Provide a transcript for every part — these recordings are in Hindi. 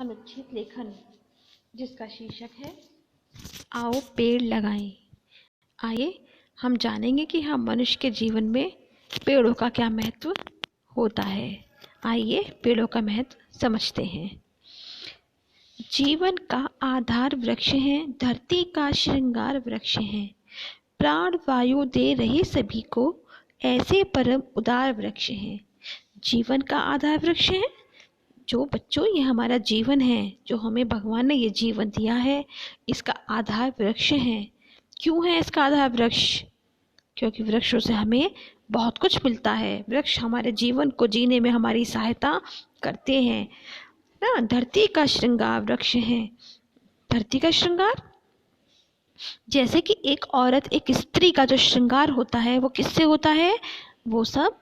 अनुच्छेद लेखन जिसका शीर्षक है आओ पेड़ लगाएं। आइए हम जानेंगे कि हम मनुष्य के जीवन में पेड़ों का क्या महत्व होता है। आइए पेड़ों का महत्व समझते हैं। जीवन का आधार वृक्ष हैं, धरती का श्रृंगार वृक्ष हैं, प्राण वायु दे रहे सभी को ऐसे परम उदार वृक्ष हैं। जीवन का आधार वृक्ष है जो बच्चों, ये हमारा जीवन है, जो हमें भगवान ने ये जीवन दिया है, इसका आधार वृक्ष है। क्यों है इसका आधार वृक्ष? क्योंकि वृक्षों से हमें बहुत कुछ मिलता है। वृक्ष हमारे जीवन को जीने में हमारी सहायता करते हैं ना। धरती का श्रृंगार वृक्ष है। धरती का श्रृंगार, जैसे कि एक औरत, एक स्त्री का जो श्रृंगार होता है वो किससे होता है? वो सब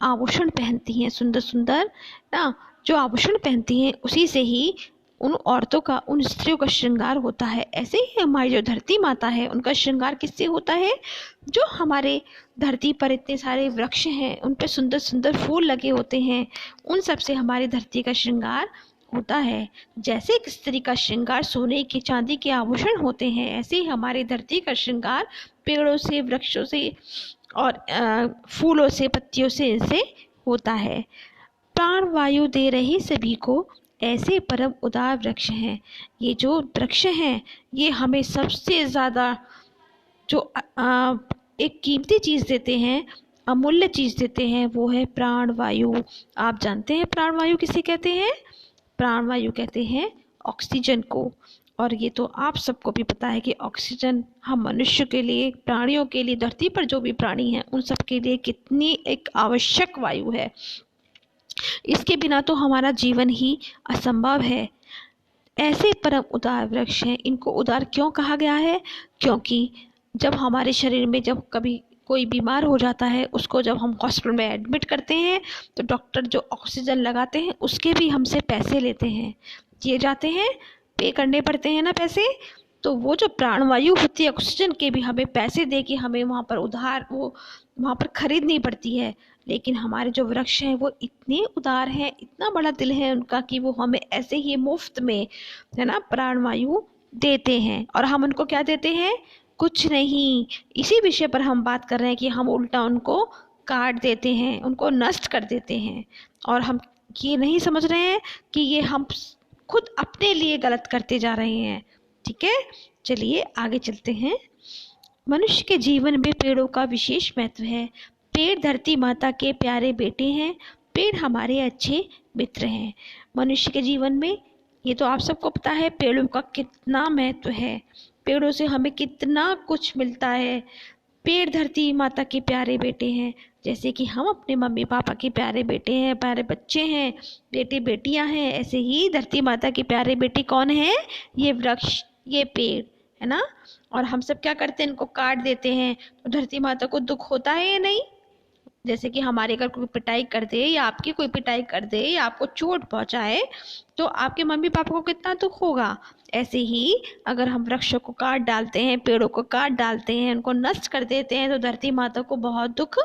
आभूषण पहनती हैं, सुंदर सुंदर ना, जो आभूषण पहनती हैं उसी से ही उन औरतों का, उन स्त्रियों का श्रृंगार होता है। ऐसे ही हमारी जो धरती माता है उनका श्रृंगार किससे होता है? जो हमारे धरती पर इतने सारे वृक्ष हैं, उन पर सुंदर सुंदर फूल लगे होते हैं, उन सब से हमारी धरती का श्रृंगार होता है। जैसे एक स्त्री का श्रृंगार सोने के चांदी के आभूषण होते हैं, ऐसे ही हमारी धरती का श्रृंगार पेड़ों से, वृक्षों से और फूलों से, पत्तियों से इनसे होता है। प्राण वायु दे रहे सभी को ऐसे परम उदार वृक्ष हैं। ये जो वृक्ष हैं ये हमें सबसे ज़्यादा जो एक कीमती चीज़ देते हैं, अमूल्य चीज़ देते हैं, वो है प्राण वायु। आप जानते हैं प्राण वायु किसे कहते हैं? प्राण वायु कहते हैं ऑक्सीजन को। और ये तो आप सबको भी पता है कि ऑक्सीजन हम मनुष्य के लिए, प्राणियों के लिए, धरती पर जो भी प्राणी हैं उन सब के लिए कितनी एक आवश्यक वायु है। इसके बिना तो हमारा जीवन ही असंभव है। ऐसे परम उदार वृक्ष हैं। इनको उदार क्यों कहा गया है? क्योंकि जब हमारे शरीर में जब कभी कोई बीमार हो जाता है, उसको जब हम हॉस्पिटल में एडमिट करते हैं तो डॉक्टर जो ऑक्सीजन लगाते हैं उसके भी हमसे पैसे लेते हैं, दिए जाते हैं, पे करने पड़ते हैं ना पैसे। तो वो जो प्राणवायु होती है ऑक्सीजन के भी हमें पैसे दे के हमें वहाँ पर उधार वो वहाँ पर खरीदनी पड़ती है। लेकिन हमारे जो वृक्ष हैं वो इतने उदार हैं, इतना बड़ा दिल है उनका कि वो हमें ऐसे ही मुफ्त में, है ना, प्राणवायु देते हैं। और हम उनको क्या देते हैं? कुछ नहीं। इसी विषय पर हम बात कर रहे हैं कि हम उल्टा उनको काट देते हैं, उनको नष्ट कर देते हैं। और हम ये नहीं समझ रहे हैं कि ये हम खुद अपने लिए गलत करते जा रहे हैं। ठीक है, चलिए आगे चलते हैं। मनुष्य के जीवन में पेड़ों का विशेष महत्व है। पेड़ धरती माता के प्यारे बेटे हैं। पेड़ हमारे अच्छे मित्र हैं। मनुष्य के जीवन में ये तो आप सबको पता है पेड़ों का कितना महत्व है। पेड़ों से हमें कितना कुछ मिलता है। पेड़ धरती माता के प्यारे बेटे हैं। जैसे कि हम अपने मम्मी पापा के प्यारे बेटे हैं, प्यारे बच्चे हैं, बेटे बेटियां हैं, ऐसे ही धरती माता के प्यारे बेटे कौन हैं? ये वृक्ष, ये पेड़, है ना। और हम सब क्या करते हैं? इनको काट देते हैं। तो धरती माता को दुख होता है या नहीं? जैसे कि हमारे अगर कोई पिटाई कर दे या आपकी कोई पिटाई कर दे या आपको चोट पहुंचाए तो आपके मम्मी पापा को कितना दुख होगा। ऐसे ही अगर हम वृक्षों को काट डालते हैं, पेड़ों को काट डालते हैं, उनको नष्ट कर देते हैं तो धरती माता को बहुत दुख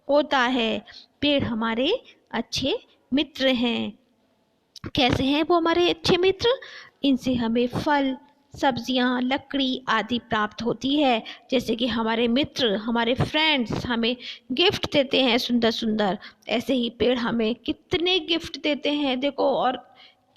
होता है। पेड़ हमारे अच्छे मित्र हैं। कैसे हैं वो हमारे अच्छे मित्र? इनसे हमें फल, सब्जियां, लकड़ी आदि प्राप्त होती है। जैसे कि हमारे मित्र, हमारे फ्रेंड्स हमें गिफ्ट देते हैं सुंदर सुंदर, ऐसे ही पेड़ हमें कितने गिफ्ट देते हैं देखो। और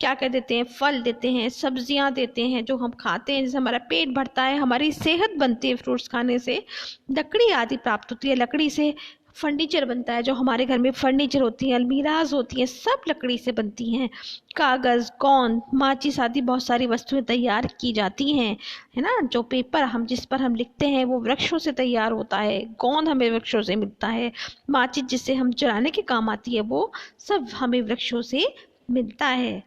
क्या क्या देते हैं? फल देते हैं, सब्जियां देते हैं जो हम खाते हैं, जिससे हमारा पेट भरता है, हमारी सेहत बनती है फ्रूट्स खाने से। लकड़ी आदि प्राप्त होती है। लकड़ी से फर्नीचर बनता है, जो हमारे घर में फर्नीचर होती है, अलमीराज होती हैं, सब लकड़ी से बनती हैं। कागज़, गोंद, माचिस आदि बहुत सारी वस्तुएं तैयार की जाती हैं, है ना। जो पेपर हम जिस पर हम लिखते हैं वो वृक्षों से तैयार होता है। गोंद हमें वृक्षों से मिलता है। माचिस जिससे हम जलाने के काम आती है वो सब हमें वृक्षों से मिलता है।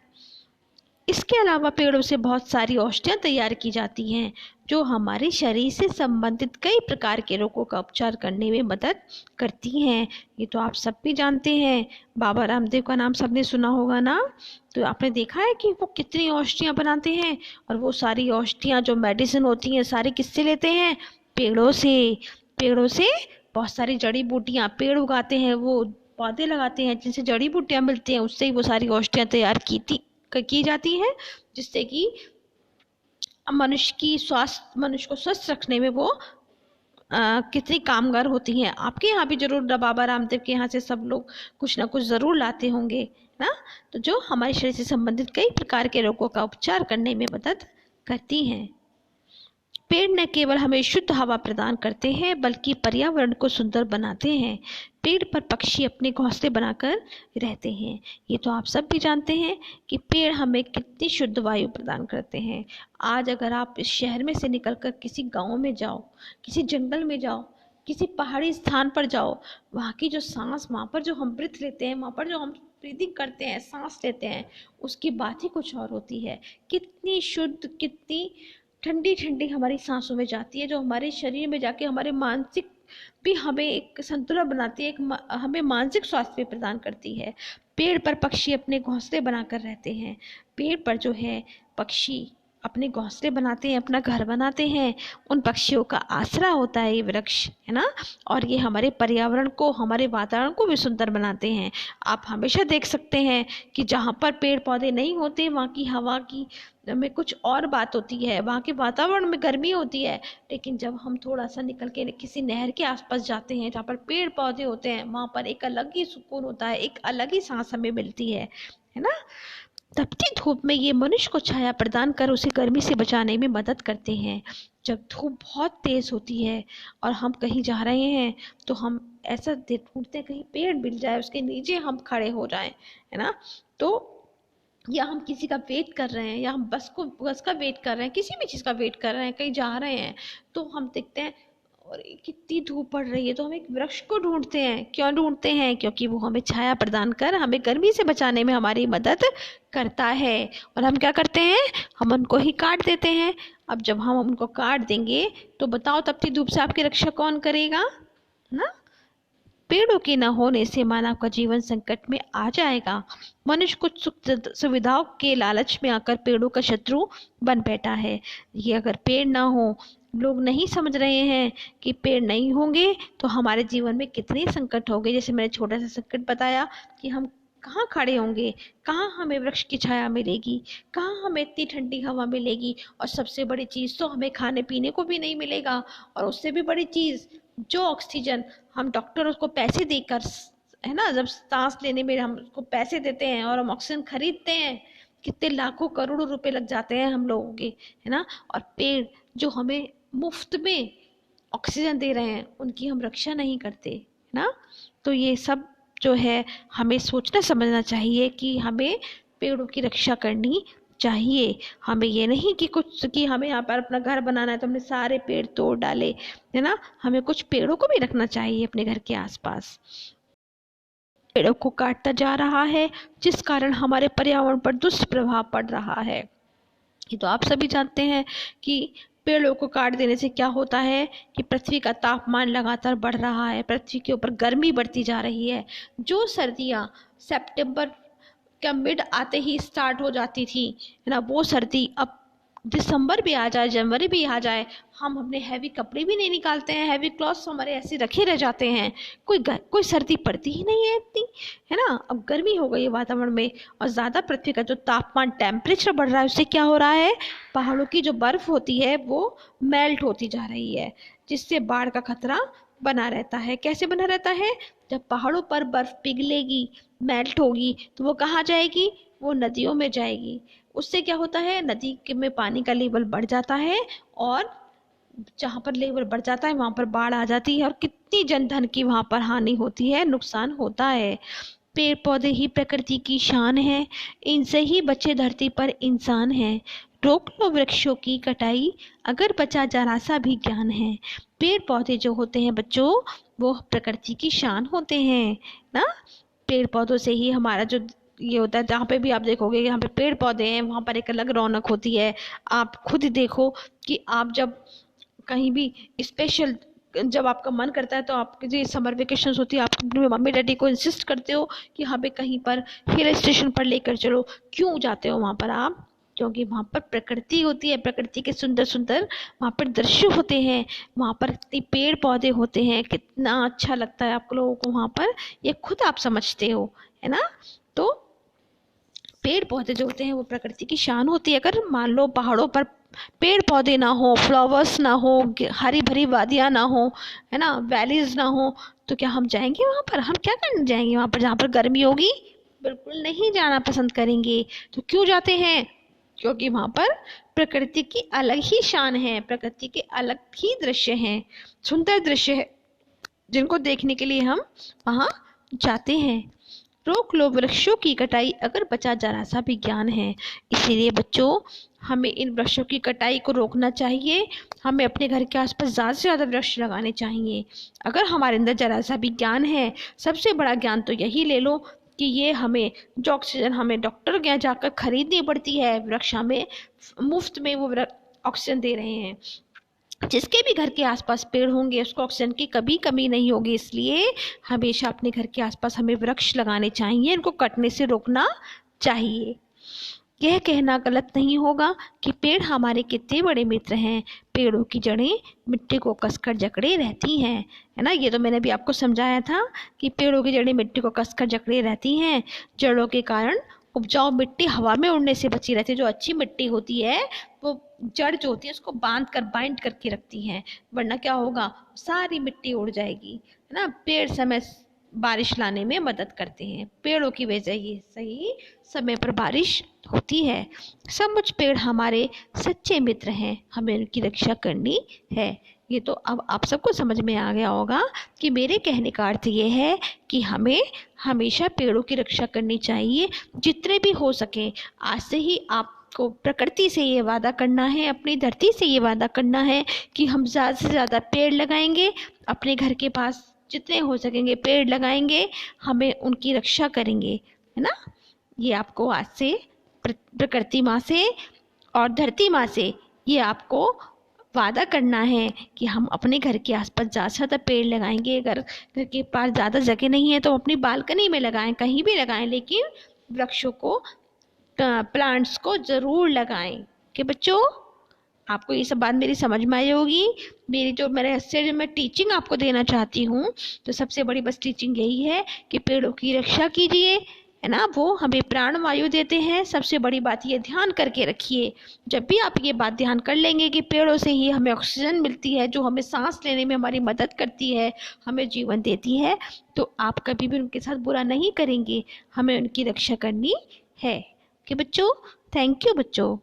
इसके अलावा पेड़ों से बहुत सारी औषधियाँ तैयार की जाती हैं जो हमारे शरीर से संबंधित कई प्रकार के रोगों का उपचार करने में मदद करती हैं। ये तो आप सब भी जानते हैं। बाबा रामदेव का नाम सबने सुना होगा ना। तो आपने देखा है कि वो कितनी औषधियाँ बनाते हैं। और वो सारी औषधियाँ जो मेडिसिन होती हैं सारी किससे लेते हैं? पेड़ों से। पेड़ों से बहुत सारी जड़ी बूटियाँ पेड़ उगाते हैं, वो पौधे लगाते हैं जिनसे जड़ी बूटियाँ मिलती हैं, उससे ही वो सारी औषधियाँ तैयार की की जाती है, जिससे कि मनुष्य को स्वस्थ रखने में वो कितनी कामगार होती हैं। आपके यहाँ भी जरूर बाबा रामदेव के यहाँ से सब लोग कुछ ना कुछ ज़रूर लाते होंगे ना, तो जो हमारे शरीर से संबंधित कई प्रकार के रोगों का उपचार करने में मदद करती हैं। पेड़ न केवल हमें शुद्ध हवा प्रदान करते हैं बल्कि पर्यावरण को सुंदर बनाते हैं। पेड़ पर पक्षी अपने घोंसले बनाकर रहते हैं। ये तो आप सब भी जानते हैं कि पेड़ हमें कितनी शुद्ध वायु प्रदान करते हैं। आज अगर आप इस शहर में से निकलकर किसी गांव में जाओ, किसी जंगल में जाओ, किसी पहाड़ी स्थान पर जाओ, वहाँ की जो सांस, वहाँ पर जो हम ब्रीथ लेते हैं, वहाँ पर जो हम ब्रीदिंग करते हैं, सांस लेते हैं, उसकी बात ही कुछ और होती है। कितनी शुद्ध, कितनी ठंडी ठंडी हमारी सांसों में जाती है, जो हमारे शरीर में जाके हमारे मानसिक भी हमें एक संतुलन बनाती है, हमें मानसिक स्वास्थ्य भी प्रदान करती है। पेड़ पर पक्षी अपने घोंसले बनाकर रहते हैं। पेड़ पर जो है पक्षी अपने घोंसले बनाते हैं, अपना घर बनाते हैं। उन पक्षियों का आसरा होता है ये वृक्ष, है ना, और ये हमारे पर्यावरण को, हमारे वातावरण को भी सुंदर बनाते हैं। आप हमेशा देख सकते हैं कि जहाँ पर पेड़ पौधे नहीं होते वहाँ की हवा की में कुछ और बात होती है, वहाँ के वातावरण में गर्मी होती है। लेकिन जब हम थोड़ा सा निकल के किसी नहर के आसपास जाते हैं जहाँ पर पेड़ पौधे होते हैं, वहाँ पर एक अलग ही सुकून होता है, एक अलग ही सांस हमें मिलती है ना। तपती धूप में ये मनुष्य को छाया प्रदान कर उसे गर्मी से बचाने में मदद करते हैं। जब धूप बहुत तेज होती है और हम कहीं जा रहे हैं तो हम ऐसा ढूंढते हैं कहीं पेड़ मिल जाए, उसके नीचे हम खड़े हो जाएं, है ना। तो या हम किसी का वेट कर रहे हैं, या हम बस का वेट कर रहे हैं, किसी भी चीज़ का वेट कर रहे हैं, कहीं जा रहे हैं, तो हम देखते हैं और कितनी धूप पड़ रही है, तो हम एक वृक्ष को ढूंढते हैं। क्यों ढूंढते हैं? क्योंकि वो हमें छाया प्रदान कर हमें गर्मी से बचाने में हमारी मदद करता है। और हम क्या करते हैं? हम उनको ही काट देते हैं। अब जब हम उनको काट देंगे तो बताओ तपती धूप से आपकी रक्षा कौन करेगा ना। पेड़ों के न होने से मानव का जीवन संकट में आ जाएगा। मनुष्य कुछ सुख सुविधाओं के लालच में आकर पेड़ों का शत्रु बन बैठा है। ये अगर पेड़ ना हो, लोग नहीं समझ रहे हैं कि पेड़ नहीं होंगे तो हमारे जीवन में कितने संकट होंगे। जैसे मैंने छोटा सा संकट बताया कि हम कहाँ खड़े होंगे, कहाँ हमें वृक्ष की छाया मिलेगी, कहाँ हमें इतनी ठंडी हवा मिलेगी, और सबसे बड़ी चीज़ तो हमें खाने पीने को भी नहीं मिलेगा। और उससे भी बड़ी चीज़ जो ऑक्सीजन हम डॉक्टरों को पैसे देकर, है ना, जब सांस लेने में हम उसको पैसे देते हैं और हम ऑक्सीजन खरीदते हैं, कितने लाखों करोड़ों रुपए लग जाते हैं हम लोगों के, है ना। और पेड़ जो हमें मुफ्त में ऑक्सीजन दे रहे हैं उनकी हम रक्षा नहीं करते, है ना। तो ये सब जो है हमें सोचना समझना चाहिए कि हमें पेड़ों की रक्षा करनी चाहिए। हमें ये नहीं कि कुछ कि हमें यहाँ पर अपना घर बनाना है तो हमने सारे पेड़ तोड़ डाले, है ना। हमें कुछ पेड़ों को भी रखना चाहिए अपने घर के आसपास। पेड़ों को काटता जा रहा है जिस कारण हमारे पर्यावरण पर दुष्प्रभाव पड़ रहा है। ये तो आप सभी जानते हैं कि पेड़ों को काट देने से क्या होता है कि पृथ्वी का तापमान लगातार बढ़ रहा है, पृथ्वी के ऊपर गर्मी बढ़ती जा रही है। जो सर्दियाँ सितंबर का मिड आते ही स्टार्ट हो जाती थी, है ना, वो सर्दी अब दिसंबर भी आ जाए, जनवरी भी आ जाए, हम अपने हैवी कपड़े भी नहीं निकालते हैं, हैवी क्लॉथ्स हमारे ऐसे रखे रह जाते हैं। कोई सर्दी पड़ती ही नहीं है इतनी, है ना। अब गर्मी हो गई है वातावरण में, और ज़्यादा पृथ्वी का जो तापमान, टेम्परेचर बढ़ रहा है, उससे क्या हो रहा है, पहाड़ों की जो बर्फ़ होती है वो मेल्ट होती जा रही है, जिससे बाढ़ का खतरा बना रहता है। कैसे बना रहता है? जब पहाड़ों पर बर्फ़ पिघलेगी, मेल्ट होगी, तो वो कहाँ जाएगी? वो नदियों में जाएगी। उससे क्या होता है, नदी के में पानी का लेवल बढ़ जाता है, और जहाँ पर लेवल बढ़ जाता है वहाँ पर बाढ़ आ जाती है, और कितनी जनधन की वहाँ पर हानि होती है, नुकसान होता है। पेड़ पौधे ही प्रकृति की शान है, इनसे ही बचे धरती पर इंसान है। रोक लो वृक्षों की कटाई, अगर बचा जरा सा भी ज्ञान है। पेड़ पौधे जो होते हैं बच्चों, वो प्रकृति की शान होते हैं ना। पेड़ पौधों से ही हमारा जो ये होता है, जहाँ पे भी आप देखोगे यहाँ पे पेड़ पौधे हैं वहाँ पर एक अलग रौनक होती है। आप खुद देखो कि आप जब कहीं भी स्पेशल, जब आपका मन करता है तो आपकी जो समर वेकेशन होती है, आप अपने मम्मी डैडी को इंसिस्ट करते हो कि हमें कहीं पर हिल स्टेशन पर लेकर चलो। क्यों जाते हो वहाँ पर आप? क्योंकि वहाँ पर प्रकृति होती है, प्रकृति के सुंदर सुंदर वहाँ पर दृश्य होते हैं, वहाँ पर इतने पेड़ पौधे होते हैं, कितना अच्छा लगता है आप लोगों को वहाँ पर, ये खुद आप समझते हो, है ना। तो पेड़ पौधे जो होते हैं वो प्रकृति की शान होती है। अगर मान लो पहाड़ों पर पेड़ पौधे ना हो, फ्लावर्स ना हो, हरी भरी वादियाँ ना हो, है ना, वैलीज ना हो, तो क्या हम जाएंगे वहाँ पर? हम क्या करने जाएंगे वहाँ पर जहाँ पर गर्मी होगी? बिल्कुल नहीं जाना पसंद करेंगे। तो क्यों जाते हैं? क्योंकि वहाँ पर प्रकृति की अलग ही शान है, प्रकृति के अलग ही दृश्य हैं, सुंदर दृश्य है, जिनको देखने के लिए हम वहाँ जाते हैं। रोक लो वृक्षों की कटाई, अगर बचा जरा सा भी ज्ञान है। इसीलिए बच्चों, हमें इन वृक्षों की कटाई को रोकना चाहिए। हमें अपने घर के आसपास ज़्यादा से ज़्यादा वृक्ष लगाने चाहिए। अगर हमारे अंदर जरा सा भी ज्ञान है, सबसे बड़ा ज्ञान तो यही ले लो कि ये हमें जो ऑक्सीजन हमें डॉक्टर के यहाँ जाकर खरीदनी पड़ती है, वृक्ष हमें मुफ्त में वो ऑक्सीजन दे रहे हैं। जिसके भी घर के आसपास पेड़ होंगे उसको ऑक्सीजन की कभी कमी नहीं होगी। इसलिए हमेशा अपने घर के आसपास हमें वृक्ष लगाने चाहिए, इनको कटने से रोकना चाहिए। यह कहना गलत नहीं होगा कि पेड़ हमारे कितने बड़े मित्र हैं। पेड़ों की जड़ें मिट्टी को कसकर जकड़े रहती हैं, है ना। ये तो मैंने भी आपको समझाया था कि पेड़ों की जड़ें मिट्टी को कसकर जकड़े रहती हैं। जड़ों के कारण उपजाऊ मिट्टी हवा में उड़ने से बची रहती है। जो अच्छी मिट्टी होती है वो जड़ जो होती है उसको बाइंड करके रखती है, वरना क्या होगा, सारी मिट्टी उड़ जाएगी, है ना। पेड़ समय बारिश लाने में मदद करते हैं। पेड़ों की वजह ये सही समय पर बारिश होती है। सचमुच पेड़ हमारे सच्चे मित्र हैं, हमें उनकी रक्षा करनी है। ये तो अब आप सबको समझ में आ गया होगा कि मेरे कहने का अर्थ ये है कि हमें हमेशा पेड़ों की रक्षा करनी चाहिए जितने भी हो सके। आज से ही आपको प्रकृति से ये वादा करना है, अपनी धरती से ये वादा करना है कि हम ज़्यादा से ज़्यादा पेड़ लगाएंगे, अपने घर के पास जितने हो सकेंगे पेड़ लगाएंगे, हमें उनकी रक्षा करेंगे, है ना। ये आपको आज से प्रकृति माँ से और धरती माँ से ये आपको वादा करना है कि हम अपने घर के आसपास ज़्यादा से ज़्यादा पेड़ लगाएंगे। अगर घर के पास ज़्यादा जगह नहीं है तो अपनी बालकनी में लगाएं, कहीं भी लगाएं, लेकिन वृक्षों को, प्लांट्स को ज़रूर लगाएं। कि बच्चों, आपको ये सब बात मेरी समझ में आई होगी। मेरे हिस्से जो मैं टीचिंग आपको देना चाहती हूँ, तो सबसे बड़ी बस टीचिंग यही है कि पेड़ों की रक्षा कीजिए, है ना। वो हमें प्राण वायु देते हैं। सबसे बड़ी बात ये ध्यान करके रखिए। जब भी आप ये बात ध्यान कर लेंगे कि पेड़ों से ही हमें ऑक्सीजन मिलती है, जो हमें सांस लेने में हमारी मदद करती है, हमें जीवन देती है, तो आप कभी भी उनके साथ बुरा नहीं करेंगे। हमें उनकी रक्षा करनी है। कि बच्चों, थैंक यू बच्चों।